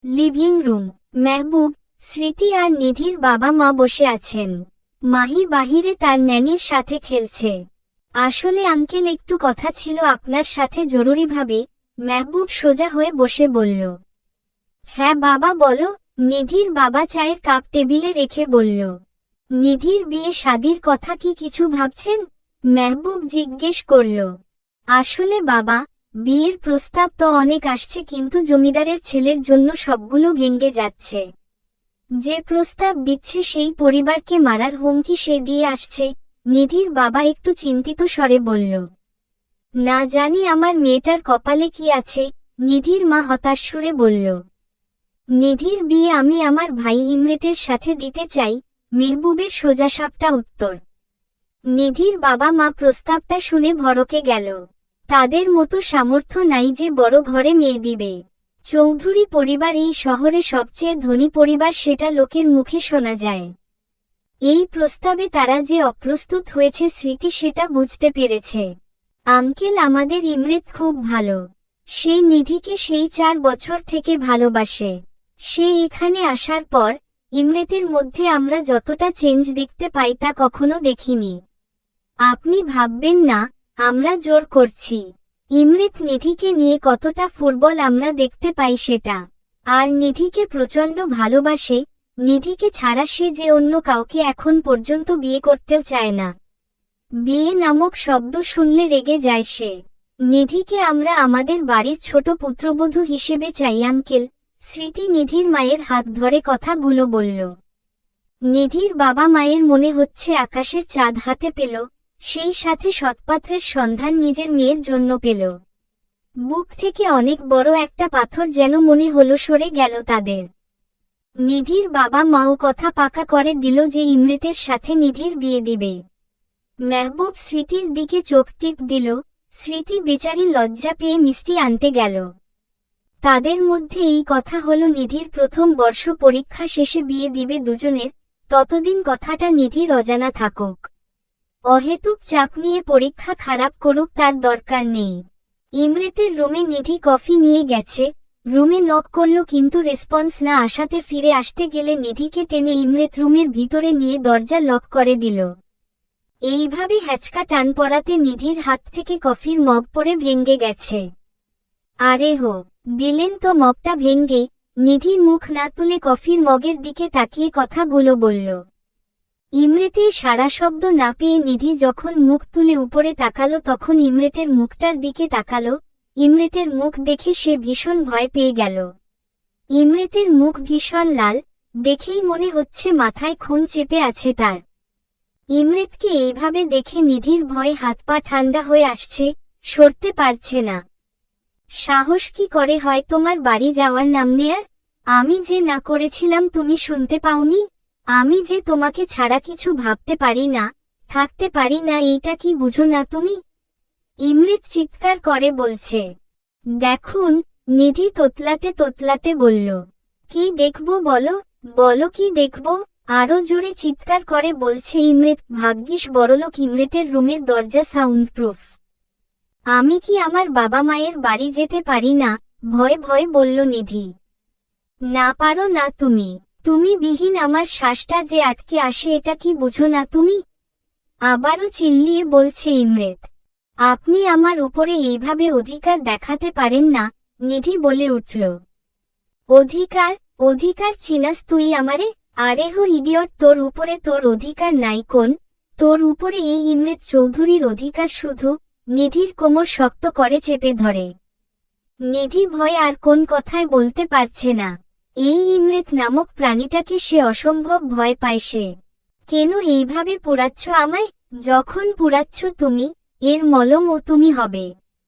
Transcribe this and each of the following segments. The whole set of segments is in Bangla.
Living room. মেহবুব, স্মৃতি আর নিধির বাবা মা বসে আছেন। মাহি বাহিরে তার ন্যানির সাথে খেলছে। আসলে আঙ্কেল, একটু কথা ছিল আপনার সাথে জরুরিভাবে। মেহবুব সোজা হয়ে বসে বলল। হ্যাঁ বাবা বলো। নিধির বাবা চায়ের কাপ টেবিলে রেখে বলল। নিধির বিয়ে শাদির কথা কি কিছু ভাবছেন? মেহবুব জিজ্ঞেস করল। আসলে বাবা, বিয়ের প্রস্তাব তো অনেক আসছে, কিন্তু জমিদারের ছেলের জন্য সবগুলো ভেঙে যাচ্ছে। যে প্রস্তাব দিচ্ছে সেই পরিবারকে মারার হুমকি সে দিয়ে আসছে। নিধির বাবা একটু চিন্তিত স্বরে বলল। না জানি আমার মেয়েটার কপালে কি আছে, নিধির মা হতাশ সুরে বলল। নিধির বিয়ে আমি আমার ভাই ইমরেতের সাথে দিতে চাই, মেহবুবের সোজাসাপটা উত্তর। নিধির বাবা মা প্রস্তাবটা শুনে ভড়কে গেল। তাদের মতো সামর্থ্য নাই যে বড় ঘরে মেয়ে দিবে। চৌধুরী পরিবার এই শহরে সবচেয়ে ধনী পরিবার, সেটা লোকের মুখে শোনা যায়। এই প্রস্তাবে তারা যে অপ্রস্তুত হয়েছে স্মৃতি সেটা বুঝতে পেরেছে। আঙ্কেল, আমাদের ইমরেত খুব ভালো। সেই নিধিকে সেই 4 বছর থেকে ভালোবাসে। সে এখানে আসার পর ইমরেতের মধ্যে আমরা যতটা চেঞ্জ দেখতে পাই তা কখনো দেখিনি। আপনি ভাববেন না আমরা জোর করছি। ইমরেত নিধিকে নিয়ে কতটা ফুটবল আমরা দেখতে পাই সেটা। আর নিধিকে প্রচণ্ড ভালোবাসে। নিধিকে ছাড়া সে যে অন্য কাউকে এখন পর্যন্ত বিয়ে করতেও চায় না। বিয়ে নামক শব্দ শুনলে রেগে যায় সে। নিধিকে আমরা আমাদের বাড়ির ছোট পুত্রবধূ হিসেবে চাই আঙ্কেল। স্মৃতি নিধির মায়ের হাত ধরে কথাগুলো বলল। নিধির বাবা মায়ের মনে হচ্ছে আকাশের চাঁদ হাতে পেল, সেই সাথে সৎপাত্রের সন্ধান নিজের মেয়ের জন্য পেল। বুক থেকে অনেক বড় একটা পাথর যেন মনে হলো সরে গেল তাদের। নিধির বাবা মাও কথা পাকা করে দিল যে ইমরেতের সাথে নিধির বিয়ে দিবে। মেহবুব স্মৃতির দিকে চোখ টিপ দিল। স্মৃতি বেচারি লজ্জা পেয়ে মিষ্টি আনতে গেল। তাদের মধ্যে এই কথা হলো নিধির প্রথম বর্ষ পরীক্ষা শেষে বিয়ে দিবে দুজনের, ততদিন কথাটা নিধির অজানা থাকুক। অহেতুক চাপ নিয়ে পরীক্ষা খারাপ করুক তার দরকার নেই। ইমরেতের রুমে নিধি কফি নিয়ে গেছে। রুমে নক করল, কিন্তু রেসপন্স না আসাতে ফিরে আসতে গেলে নিধিকে টেনে ইমরেত রুমের ভিতরে নিয়ে দরজা লক করে দিল। এইভাবে হ্যাচকা টান পড়াতে নিধির হাত থেকে কফির মগ পড়ে ভেঙে গেছে। আরে হো, দিলেন তো মগটা ভেঙে। নিধি মুখ না তুলে কফির মগের দিকে তাকিয়ে কথাগুলো বলল। ইমরেতে সারা শব্দ না পেয়ে নিধি যখন মুখ তুলে উপরে তাকালো তখন ইমরেতের মুখটার দিকে তাকালো। ইমরেতের মুখ দেখে সে ভীষণ ভয় পেয়ে গেল। ইমরেতের মুখ ভীষণ লাল, দেখেই মনে হচ্ছে মাথায় খুন চেপে আছে তার। ইমরেতকে এইভাবে দেখে নিধির ভয়ে হাত পা ঠান্ডা হয়ে আসছে, সরতে পারছে না। সাহস কি করে হয় তোমার বাড়ি যাওয়ার নাম নেয়ার? আমি যে না করেছিলাম তুমি শুনতে পাওনি? আমি যে তোমাকে ছাড়া কিছু ভাবতে পারি না, থাকতে পারি না, এইটা কি বুঝো না তুমি? ইমরেত চিৎকার করে বলছে। দেখুন, নিধি তোতলাতে তোতলাতে বলল। কি দেখবো বলো, বলো কি দেখবো? আরো জোরে চিৎকার করে বলছে ইমরেত। ভাগ্যিস বড়লোক ইমরেতের রুমের দরজা সাউন্ডপ্রুফ। আমি কি আমার বাবা মায়ের বাড়ি যেতে পারি না? ভয়ে ভয়ে বলল নিধি। না পারো না তুমি। তুমি বিহীন আমার শ্বাসটা যে আটকে আসে, এটা কি বুঝো না তুমি? আবারও চিল্লিয়ে বলছে ইমরেত। আপনি আমার উপরে এইভাবে অধিকার দেখাতে পারেন না, নিধি বলে উঠল। অধিকার? অধিকার চিনাস তুই আমারে? আরে হো ইডিয়ট, তোর উপরে তোর অধিকার নাই কোন? তোর উপরে এই ইমরেত চৌধুরীর অধিকার শুধু। নিধির কোমর শক্ত করে চেপে ধরে। নিধি ভয় আর কোন কথায় বলতে পারছে না। এই ইমরেত নামক প্রাণীটাকে সে অসম্ভব ভয় পায় সে। কেন এইভাবে পোড়াচ্ছ আমায়? যখন পোড়াচ্ছ তুমি, এর মলমও তুমি হবে।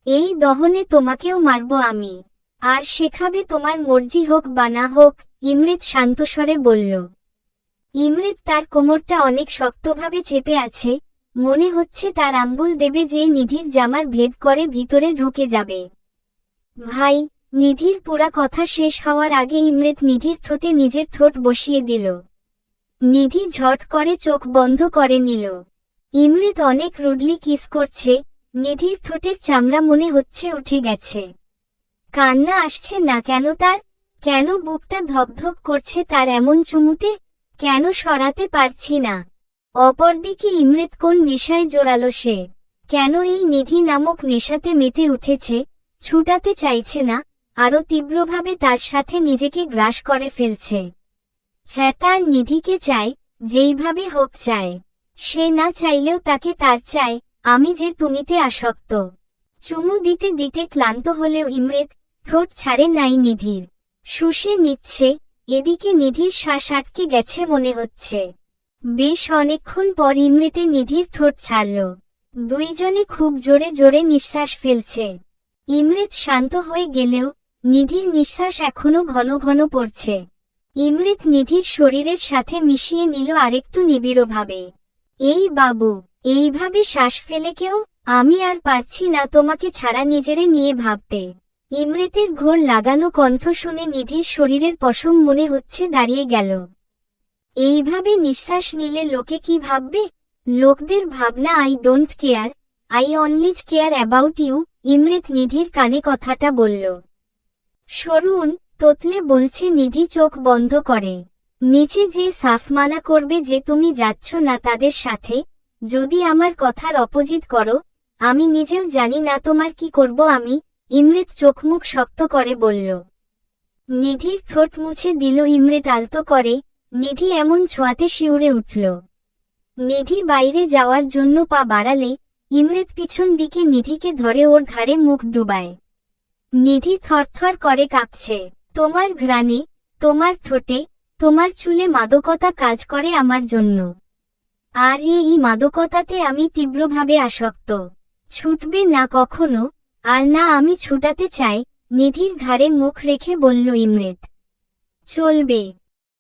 এই দহনে তোমাকেও মারব আমি। আর শেখাবে তোমার মর্জি হোক বা না হোক, ইমরেত শান্তস্বরে বলল। ইমরেত তার কোমরটা অনেক শক্তভাবে চেপে আছে, মনে হচ্ছে তার আঙ্গুল দেবে যে নিধির জামার ভেদ করে ভিতরে ঢুকে যাবে। ভাই, নিধির পুরা কথা শেষ হওয়ার আগে ইমরেত নিধির ঠোঁটে নিজের ঠোঁট বসিয়ে দিল। নিধি ঝট করে চোখ বন্ধ করে নিল। ইমরেত অনেক রুডলি কিস করছে। নিধির ঠোঁটের চামড়া মনে হচ্ছে উঠে গেছে। কান্না আসছে না কেন তার? কেন বুকটা ধকধক করছে তার এমন চুমুতে? কেন সরাতে পারছি না? অপরদিকে ইমরেত কোন নেশায় জোরালো সে? কেন এই নিধি নামক নেশাতে মেতে উঠেছে, ছুটাতে চাইছে না, আরো তীব্রভাবে তার সাথে নিজেকে গ্রাস করে ফেলছে। হ্যাঁ, তার নিধিকে চায়, যেইভাবে হোক চায়। সে না চাইলেও তাকে তার চায়। আমি যে তুমিতে আসক্ত। চুমু দিতে দিতে ক্লান্ত হলেও ইমরেত ঠোঁট ছাড়ে নাই নিধির। শুষে নিচ্ছে। এদিকে নিধির শ্বাস আটকে গেছে মনে হচ্ছে। বেশ অনেকক্ষণ পর ইমরেতে নিধির ঠোঁট ছাড়ল। দুইজনে খুব জোরে জোরে নিঃশ্বাস ফেলছে। ইমরেত শান্ত হয়ে গেলেও নিধির নিঃশ্বাস এখনো ঘন ঘন পড়ছে। ইমরেত নিধির শরীরের সাথে মিশিয়ে নিল আরেকটু নিবিড়ভাবে। এই বাবু, এইভাবে শ্বাস ফেলে কেউ? আমি আর পারছি না তোমাকে ছাড়া নিজেরে নিয়ে ভাবতে। ইমরেতের ঘোর লাগানো কণ্ঠ শুনে নিধির শরীরের পশম মনে হচ্ছে দাঁড়িয়ে গেল। এইভাবে নিঃশ্বাস নিলে লোকে কি ভাববে? লোকদের ভাবনা I don't care, I only care about you. Imret নিধির কানে কথাটা বলল। সরুন, তোতলে বলছে নিধি চোখ বন্ধ করে। নিচে যে সাফ মানা করবে যে তুমি যাচ্ছ না তাদের সাথে, যদি আমার কথার অপোজিট করো, আমি নিজেও জানি না তোমার কি করব আমি। ইমরেত চোখমুখ শক্ত করে বলল। নিধির ঠোঁট মুছে দিল ইমরেত আলতো করে। নিধি এমন ছোঁয়াতে শিউরে উঠল। নিধি বাইরে যাওয়ার জন্য পা বাড়ালে ইমরেত পিছন দিকে নিধিকে ধরে ওর ঘাড়ে মুখ ডুবায়। নিধি থরথর করে কাঁপছে। তোমার ঘ্রাণে, তোমার ঠোঁটে, তোমার চুলে মাদকতা কাজ করে আমার জন্য। আর এই মাদকতাতে আমি তীব্রভাবে আসক্ত। ছুটবে না কখনো, আর না আমি ছুটাতে চাই। নিধির ঘাড়ে মুখ রেখে বলল ইমরেত। চলবে।